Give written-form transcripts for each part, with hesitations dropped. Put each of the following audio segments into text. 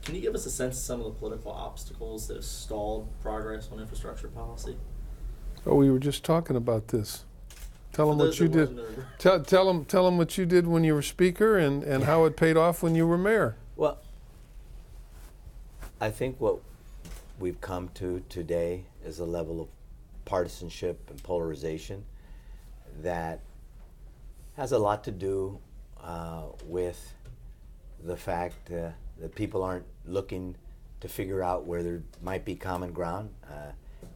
Can you give us a sense of some of the political obstacles that have stalled progress on infrastructure policy? Oh, we were just talking about this. Tell For them those what you that did. wasn't Tell them what you did when you were speaker and how it paid off when you were mayor. Well, I think what we've come to today is a level of partisanship and polarization that has a lot to do with the fact that people aren't looking to figure out where there might be common ground,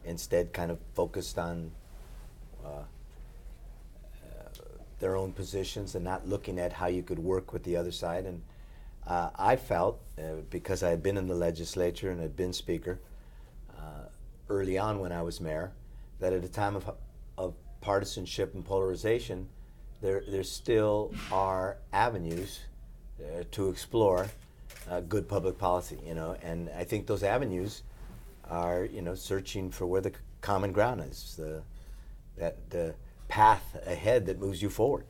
instead kind of focused on their own positions and not looking at how you could work with the other side. And I felt, because I had been in the legislature and had been speaker early on when I was mayor, that at a time of partisanship and polarization, there still are avenues to explore good public policy, and I think those avenues are, searching for where the common ground is, the path ahead that moves you forward.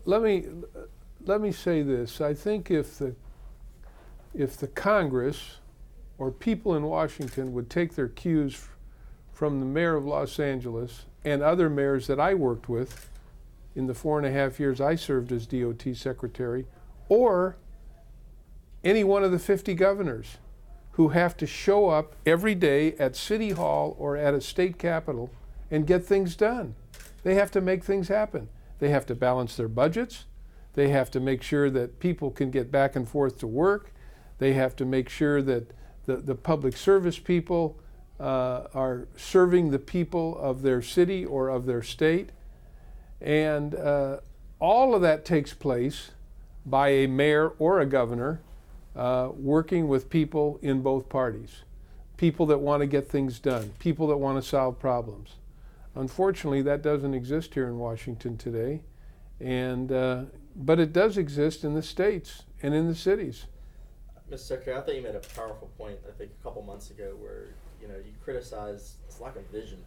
Let me say this. I think if the Congress or people in Washington would take their cues from the mayor of Los Angeles and other mayors that I worked with in the 4.5 years I served as DOT secretary, or any one of the 50 governors who have to show up every day at City Hall or at a state capitol and get things done. They have to make things happen. They have to balance their budgets. They have to make sure that people can get back and forth to work. They have to make sure that the public service people are serving the people of their city or of their state. And all of that takes place by a mayor or a governor working with people in both parties, people that want to get things done, people that want to solve problems. Unfortunately, that doesn't exist here in Washington today, but it does exist in the states and in the cities. Mr. Secretary, I thought you made a powerful point, I think, a couple months ago where, you criticized this lack of vision.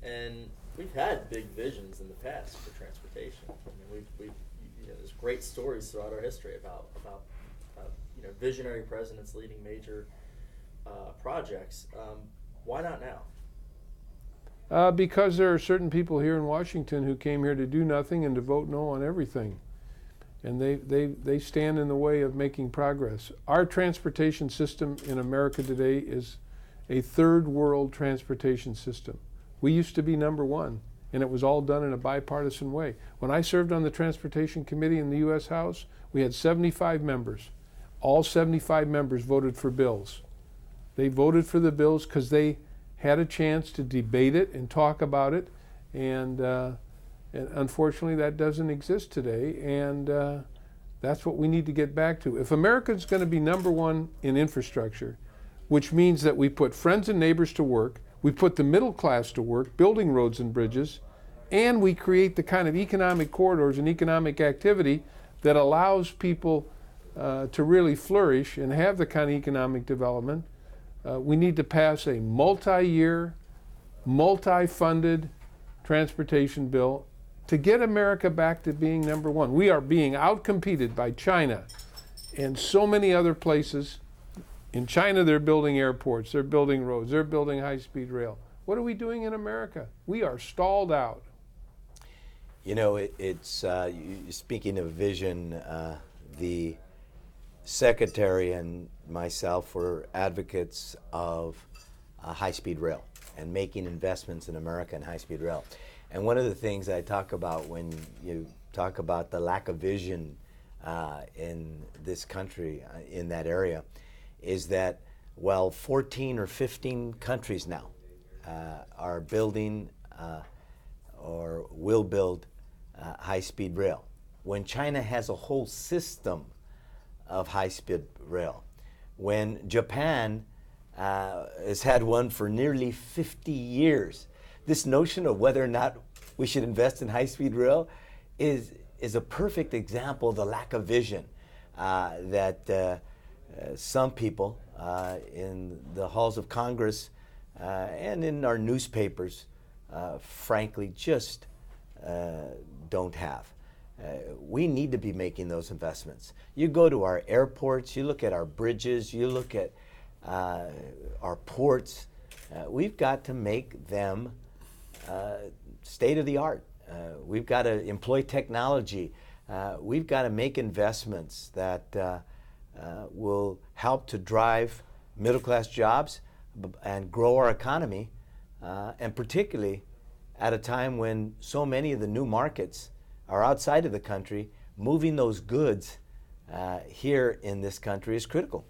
And we've had big visions in the past for transportation. I mean, we've there's great stories throughout our history about visionary presidents leading major projects. Why not now? Because there are certain people here in Washington who came here to do nothing and to vote no on everything. And they stand in the way of making progress. Our transportation system in America today is a third world transportation system. We used to be number one, and it was all done in a bipartisan way. When I served on the Transportation Committee in the U.S. House, we had 75 members. All 75 members voted for bills. They voted for the bills because they had a chance to debate it and talk about it, and unfortunately that doesn't exist today, and that's what we need to get back to. If America's going to be number one in infrastructure, which means that we put friends and neighbors to work, we put the middle class to work, building roads and bridges, and we create the kind of economic corridors and economic activity that allows people to really flourish and have the kind of economic development, we need to pass a multi-year, multi-funded transportation bill to get America back to being number one. We are being outcompeted by China and so many other places. In China, they're building airports, they're building roads, they're building high-speed rail. What are we doing in America? We are stalled out. It's speaking of vision, the secretary and myself were advocates of high-speed rail and making investments in America in high-speed rail. And one of the things I talk about when you talk about the lack of vision in this country, in that area, is that, 14 or 15 countries now are building or will build high-speed rail, when China has a whole system of high-speed rail, when Japan has had one for nearly 50 years. This notion of whether or not we should invest in high-speed rail is a perfect example of the lack of vision that some people in the halls of Congress and in our newspapers frankly just don't have. We need to be making those investments. You go to our airports, you look at our bridges, you look at our ports. We've got to make them state of the art. We've got to employ technology. We've got to make investments that will help to drive middle class jobs and grow our economy, and particularly at a time when so many of the new markets are outside of the country. Moving those goods here in this country is critical.